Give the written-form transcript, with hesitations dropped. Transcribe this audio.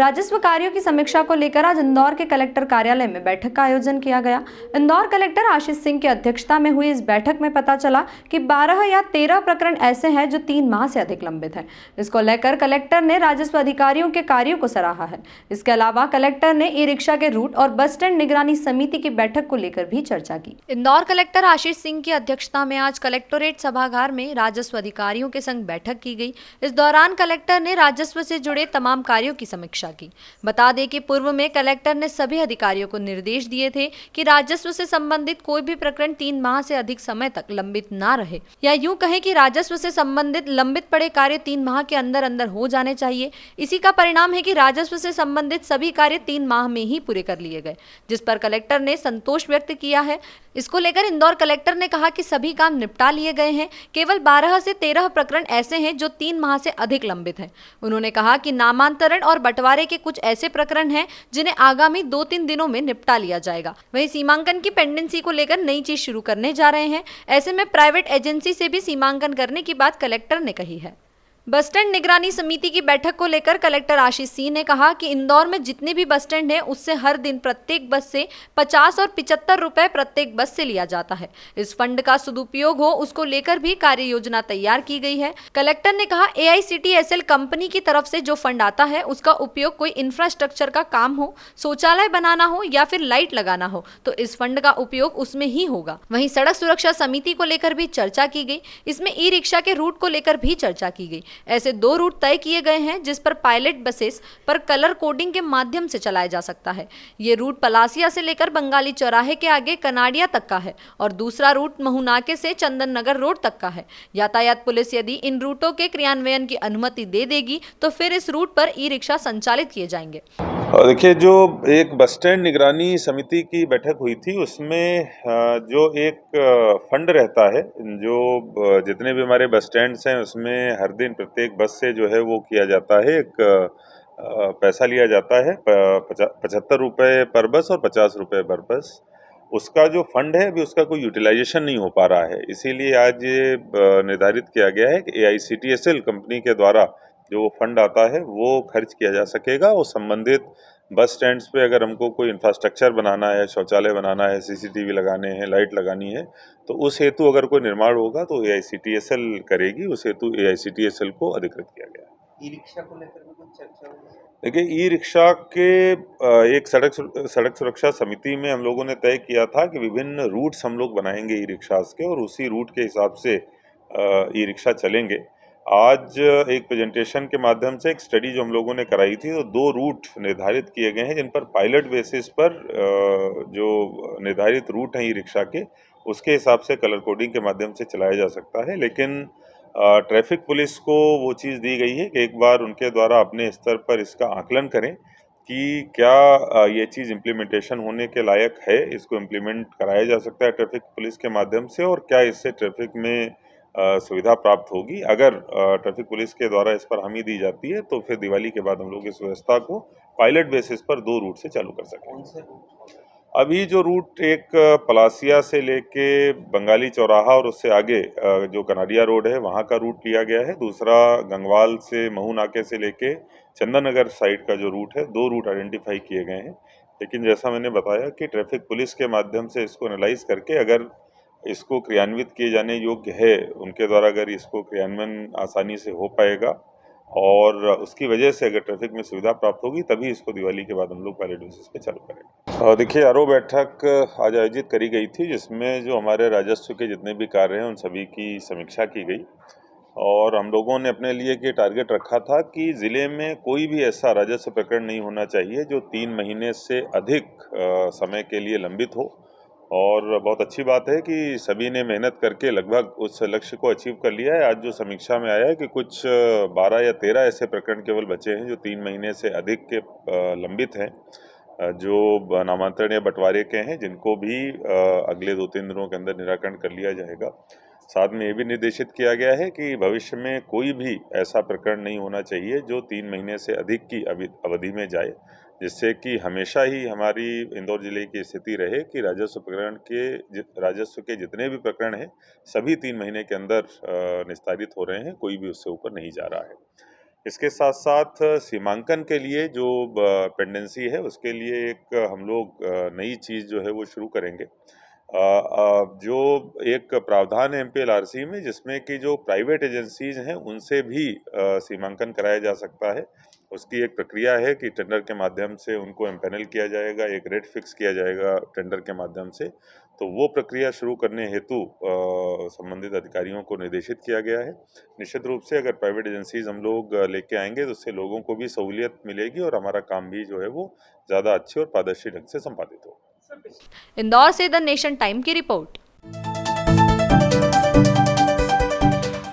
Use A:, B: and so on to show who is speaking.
A: राजस्व कार्यों की समीक्षा को लेकर आज इंदौर के कलेक्टर कार्यालय में बैठक का आयोजन किया गया। इंदौर कलेक्टर आशीष सिंह की अध्यक्षता में हुई इस बैठक में पता चला कि 12 या 13 प्रकरण ऐसे हैं जो 3 माह से अधिक लंबित हैं। इसको लेकर कलेक्टर ने राजस्व अधिकारियों के कार्यों को सराहा है। इसके अलावा कलेक्टर ने ई रिक्शा के रूट और बस स्टैंड निगरानी समिति की बैठक को लेकर भी चर्चा की। इंदौर कलेक्टर आशीष सिंह की अध्यक्षता में आज कलेक्टोरेट सभागार में राजस्व अधिकारियों के संग बैठक की गई। इस दौरान कलेक्टर ने राजस्व से जुड़े तमाम कार्यों की समीक्षा की। बता दें कि पूर्व में कलेक्टर ने सभी अधिकारियों को निर्देश दिए थे कि राजस्व से संबंधित कोई भी प्रकरण 3 माह से अधिक समय तक लंबित ना रहे, या यूं कहें कि राजस्व से संबंधित लंबित पड़े कार्य 3 माह के अंदर अंदर हो जाने चाहिए। इसी का परिणाम है कि राजस्व से संबंधित सभी कार्य 3 माह में ही पूरे कर लिए गए, जिस पर कलेक्टर ने संतोष व्यक्त किया है। इसको लेकर इंदौर कलेक्टर ने कहा कि सभी काम निपटा लिए गए हैं। केवल 12 से 13 प्रकरण ऐसे हैं जो 3 माह से अधिक लंबित हैं। उन्होंने कहा कि नामांतरण और बंटवारे के कुछ ऐसे प्रकरण हैं जिन्हें आगामी 2-3 दिनों में निपटा लिया जाएगा। वहीं सीमांकन की पेंडेंसी को लेकर नई चीज शुरू करने जा रहे हैं। ऐसे में प्राइवेट एजेंसी से भी सीमांकन करने की बात कलेक्टर ने कही है। बस स्टैंड निगरानी समिति की बैठक को लेकर कलेक्टर आशीष सिंह ने कहा कि इंदौर में जितने भी बस स्टैंड हैं उससे हर दिन प्रत्येक बस से 50 और 75 रुपए प्रत्येक बस से लिया जाता है। इस फंड का सदुपयोग हो उसको लेकर भी कार्य योजना तैयार की गई है। कलेक्टर ने कहा AICTSL कंपनी की तरफ से जो फंड आता है उसका उपयोग कोई इंफ्रास्ट्रक्चर का काम हो, शौचालय बनाना हो या फिर लाइट लगाना हो तो इस फंड का उपयोग उसमें ही होगा। वहीं सड़क सुरक्षा समिति को लेकर भी चर्चा की गई। इसमें ई रिक्शा के रूट को लेकर भी चर्चा की गई। ऐसे 2 रूट तय किए गए हैं जिस पर पायलट बसेस पर कलर कोडिंग के माध्यम से चलाया जा सकता है। ये रूट पलासिया से लेकर बंगाली चौराहे के आगे कनाडिया तक का है और दूसरा रूट महूनाके से चंदन नगर रोड तक का है। यातायात पुलिस यदि इन रूटों के क्रियान्वयन की अनुमति दे देगी तो फिर इस रूट पर ई रिक्शा संचालित किए जाएंगे।
B: देखिए, जो एक बस स्टैंड निगरानी समिति की बैठक हुई थी उसमें जो एक फंड रहता है, जो जितने भी हमारे बस स्टैंड्स हैं उसमें हर दिन प्रत्येक बस से जो है वो किया जाता है, एक पैसा लिया जाता है 75 रुपये पर बस और 50 रुपये पर बस। उसका जो फंड है अभी उसका कोई यूटिलाइजेशन नहीं हो पा रहा है, इसीलिए आज ये निर्धारित किया गया है कि AICTSL कंपनी के द्वारा जो फंड आता है वो खर्च किया जा सकेगा और संबंधित बस स्टैंड्स पे अगर हमको कोई इंफ्रास्ट्रक्चर बनाना है, शौचालय बनाना है, CCTV लगाने हैं, लाइट लगानी है, तो उस हेतु अगर कोई निर्माण होगा तो AICTSL करेगी। उस हेतु AICTSL को अधिकृत किया गया है।
C: ई रिक्शा को लेकर भी कुछ चर्चा हुई?
B: देखिए, ई रिक्शा के एक सड़क सुरक्षा समिति में हम लोगों ने तय किया था कि विभिन्न रूट्स हम लोग बनाएंगे ई रिक्शास के और उसी रूट के हिसाब से ई रिक्शा चलेंगे। आज एक प्रेजेंटेशन के माध्यम से एक स्टडी जो हम लोगों ने कराई थी, तो 2 रूट निर्धारित किए गए हैं जिन पर पायलट बेसिस पर जो निर्धारित रूट हैं ई रिक्शा के, उसके हिसाब से कलर कोडिंग के माध्यम से चलाया जा सकता है। लेकिन ट्रैफिक पुलिस को वो चीज़ दी गई है कि एक बार उनके द्वारा अपने स्तर पर इसका आकलन करें कि क्या ये चीज़ इम्प्लीमेंटेशन होने के लायक है, इसको इम्प्लीमेंट कराया जा सकता है ट्रैफिक पुलिस के माध्यम से, और क्या इससे ट्रैफिक में सुविधा प्राप्त होगी। अगर ट्रैफिक पुलिस के द्वारा इस पर हामी दी जाती है तो फिर दिवाली के बाद हम लोग इस व्यवस्था को पायलट बेसिस पर 2 रूट से चालू कर सकेंगे।
C: कौन से रूट?
B: अभी जो रूट एक पलासिया से लेके बंगाली चौराहा और उससे आगे जो कनाडिया रोड है वहाँ का रूट लिया गया है। दूसरा गंगवाल से महू नाके से लेके चंदन नगर साइड का जो रूट है, 2 रूट आइडेंटिफाई किए गए हैं। लेकिन जैसा मैंने बताया कि ट्रैफिक पुलिस के माध्यम से इसको एनालाइज करके अगर इसको क्रियान्वित किए जाने योग्य है, उनके द्वारा अगर इसको क्रियान्वयन आसानी से हो पाएगा और उसकी वजह से अगर ट्रैफिक में सुविधा प्राप्त होगी तभी इसको दिवाली के बाद हम लोग पायलट बेसिस पे चालू करेंगे। देखिए, आरओ बैठक आज आयोजित करी गई थी जिसमें जो हमारे राजस्व के जितने भी कार्य हैं उन सभी की समीक्षा की गई और हम लोगों ने अपने लिए ये टारगेट रखा था कि ज़िले में कोई भी ऐसा राजस्व प्रकरण नहीं होना चाहिए जो 3 महीने से अधिक समय के लिए लंबित हो। और बहुत अच्छी बात है कि सभी ने मेहनत करके लगभग उस लक्ष्य को अचीव कर लिया है। आज जो समीक्षा में आया है कि कुछ 12 या 13 ऐसे प्रकरण केवल बचे हैं जो 3 महीने से अधिक के लंबित हैं, जो नामांतरण या बंटवारे के हैं, जिनको भी अगले 2-3 दिनों के अंदर निराकरण कर लिया जाएगा। साथ में ये भी निर्देशित किया गया है कि भविष्य में कोई भी ऐसा प्रकरण नहीं होना चाहिए जो 3 महीने से अधिक की अवधि में जाए, जिससे कि हमेशा ही हमारी इंदौर जिले की स्थिति रहे कि राजस्व के जितने भी प्रकरण हैं सभी 3 महीने के अंदर निस्तारित हो रहे हैं, कोई भी उससे ऊपर नहीं जा रहा है। इसके साथ साथ सीमांकन के लिए जो पेंडेंसी है उसके लिए एक हम लोग नई चीज़ जो है वो शुरू करेंगे। जो एक प्रावधान है एमपीएलआरसी में जिसमें कि जो प्राइवेट एजेंसीज हैं उनसे भी सीमांकन कराया जा सकता है। उसकी एक प्रक्रिया है कि टेंडर के माध्यम से उनको एम्पैनल किया जाएगा, एक रेट फिक्स किया जाएगा टेंडर के माध्यम से। तो वो प्रक्रिया शुरू करने हेतु संबंधित अधिकारियों को निर्देशित किया गया है। निश्चित रूप से अगर प्राइवेट एजेंसीज हम लोग लेके आएंगे तो उससे लोगों को भी सहूलियत मिलेगी और हमारा काम भी जो है वो ज़्यादा अच्छे और पारदर्शी ढंग से संपादित होगा।
A: इंदौर से द नेशन टाइम की रिपोर्ट।